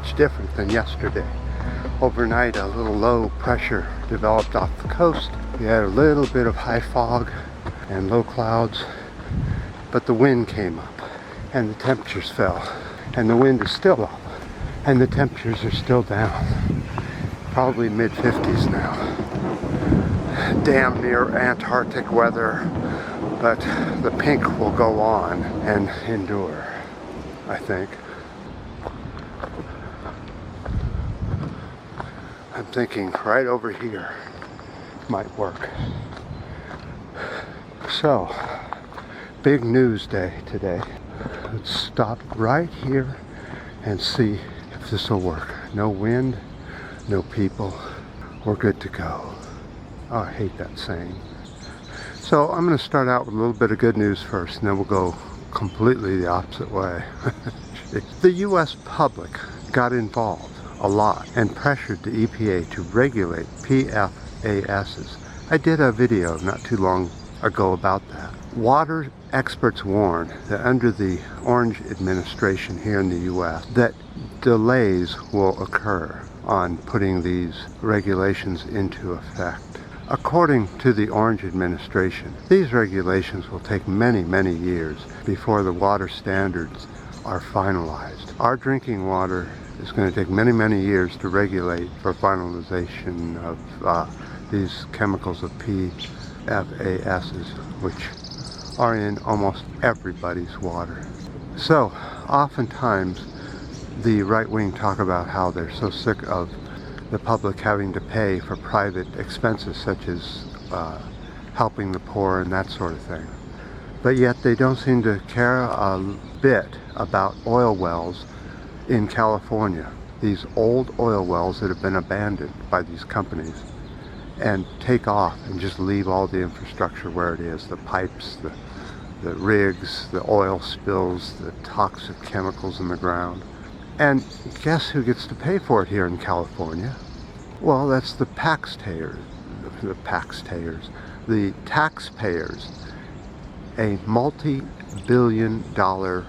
much different than yesterday. Overnight, a little low pressure developed off the coast. We had a little bit of high fog and low clouds, but the wind came up and the temperatures fell, and the wind is still up and the temperatures are still down, probably mid-50s now. Damn near Antarctic weather, but the pink will go on and endure, I think. I'm thinking right over here might work. So, big news day today. Let's stop right here and see if this will work. No wind, no people. We're good to go. Oh, I hate that saying. So I'm going to start out with a little bit of good news first, and then we'll go completely the opposite way. The U.S. public got involved a lot and pressured the EPA to regulate PFASs. I did a video not too long ago about that. Water experts warn that under the Orange administration here in the U.S. that delays will occur on putting these regulations into effect. According to the Orange administration, these regulations will take many, many years before the water standards are finalized. Our drinking water is going to take many, many years to regulate for finalization of these chemicals of PFASs, which are in almost everybody's water. So, oftentimes, the right wing talk about how they're so sick of the public having to pay for private expenses such as helping the poor and that sort of thing. But yet they don't seem to care a bit about oil wells in California. These old oil wells that have been abandoned by these companies and take off and just leave all the infrastructure where it is, the pipes, the rigs, the oil spills, the toxic chemicals in the ground. And guess who gets to pay for it here in California? Well, that's the taxpayers. A multi-billion-dollar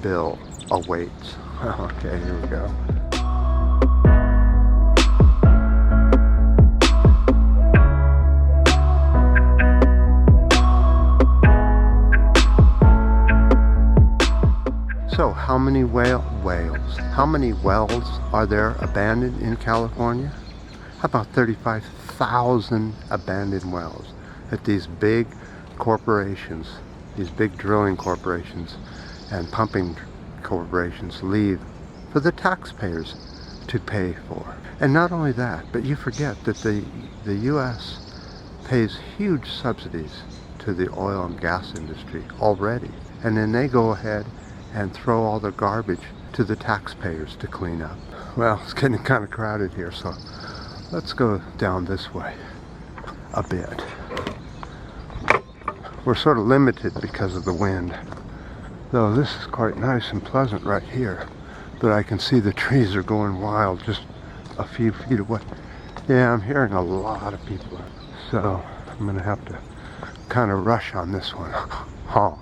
bill awaits. Okay, here we go. So how many how many wells are there abandoned in California? How about 35,000 abandoned wells that these big corporations, these big drilling corporations and pumping corporations leave for the taxpayers to pay for. And not only that, but you forget that the U.S. pays huge subsidies to the oil and gas industry already. And then they go ahead and throw all the garbage to the taxpayers to clean up. Well, it's getting kind of crowded here, so let's go down this way a bit. We're sort of limited because of the wind, though this is quite nice and pleasant right here, but I can see the trees are going wild just a few feet away. Yeah, I'm hearing a lot of people, so I'm gonna have to kind of rush on this one. Huh.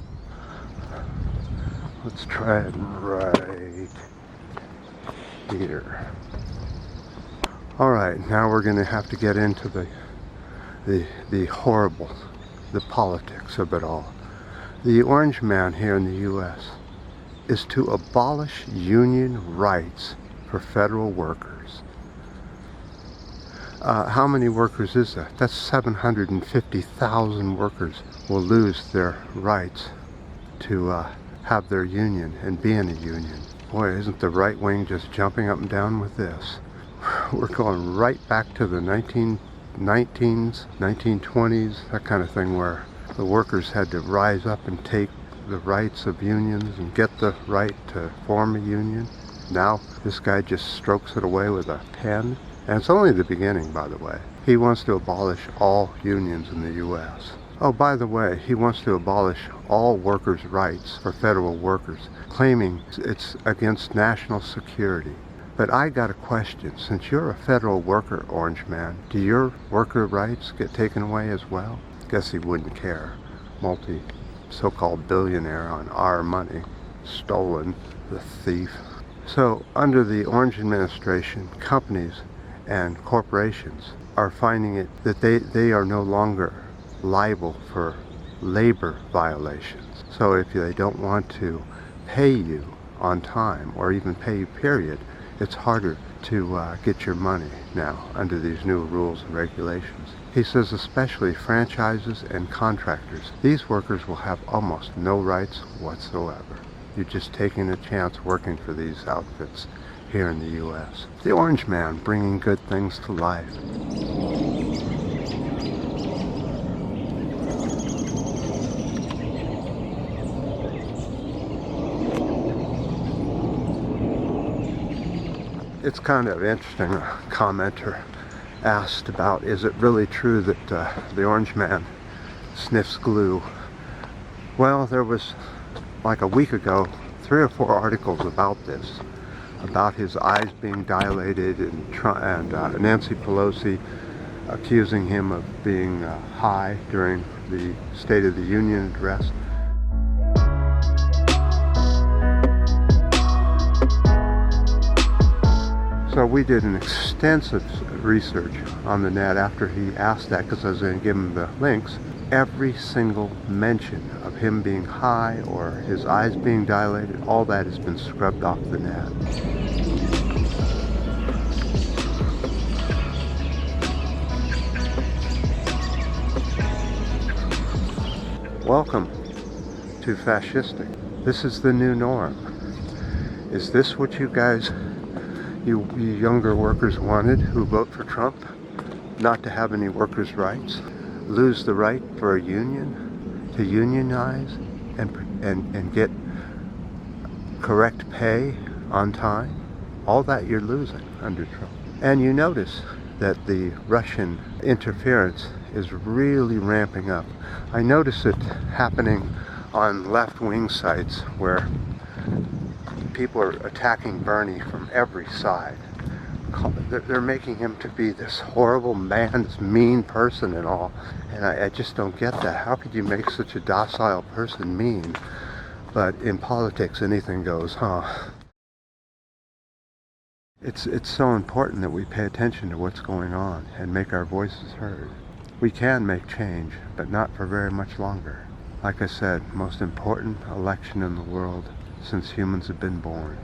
Let's try it right here. Alright, now we're going to have to get into the horrible, the politics of it all. The Orange Man here in the U.S. is to abolish union rights for federal workers. How many workers is that? That's 750,000 workers will lose their rights to have their union and be in a union. Boy, isn't the right wing just jumping up and down with this? We're going right back to the 1919s, 1920s, that kind of thing, where the workers had to rise up and take the rights of unions and get the right to form a union. Now this guy just strokes it away with a pen. And it's only the beginning, by the way. He wants to abolish all unions in the U.S. Oh, by the way, he wants to abolish all workers' rights for federal workers, claiming it's against national security. But I got a question. Since you're a federal worker, Orange Man, do your worker rights get taken away as well? Guess he wouldn't care. So-called billionaire on our money. Stolen, the thief. So under the Orange administration, companies and corporations are finding it that they are no longer liable for labor violations. So if they don't want to pay you on time or even pay you period, it's harder to get your money now under these new rules and regulations. He says especially franchises and contractors. These workers will have almost no rights whatsoever. You're just taking a chance working for these outfits here in the U.S. The Orange Man bringing good things to life. It's kind of interesting, a commenter asked about, is it really true that the Orange Man sniffs glue? Well, there was, like a week ago, 3 or 4 articles about this, about his eyes being dilated, and Nancy Pelosi accusing him of being high during the State of the Union address. So we did an extensive research on the net after he asked that, because I was going to give him the links. Every single mention of him being high or his eyes being dilated, all that has been scrubbed off the net. Welcome to fascistic. This is the new norm. Is this what you guys, you younger workers wanted who vote for Trump? Not to have any workers' rights? Lose the right for a union to unionize and get correct pay on time? All that you're losing under Trump. And you notice that the Russian interference is really ramping up. I notice it happening on left-wing sites where people are attacking Bernie from every side. They're making him to be this horrible man, this mean person and all. And I just don't get that. How could you make such a docile person mean? But in politics, anything goes, huh? It's so important that we pay attention to what's going on and make our voices heard. We can make change, but not for very much longer. Like I said, most important election in the world since humans have been born.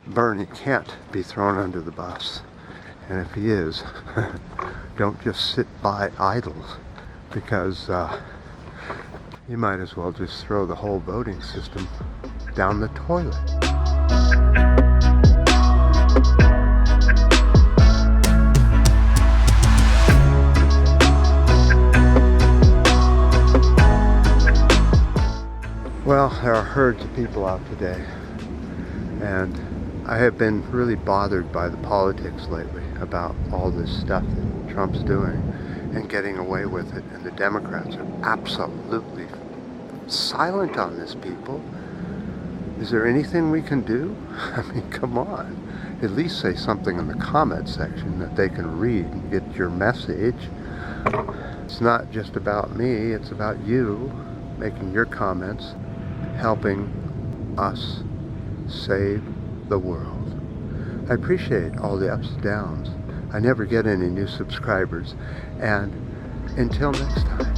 Bernie can't be thrown under the bus. And if he is, don't just sit by idle, because you might as well just throw the whole voting system down the toilet. Well, there are herds of people out today, and I have been really bothered by the politics lately about all this stuff that Trump's doing and getting away with it, and the Democrats are absolutely silent on this, people. Is there anything we can do? I mean, come on. At least say something in the comment section that they can read and get your message. It's not just about me, it's about you making your comments, helping us save the world. I appreciate all the ups and downs. I never get any new subscribers. And until next time.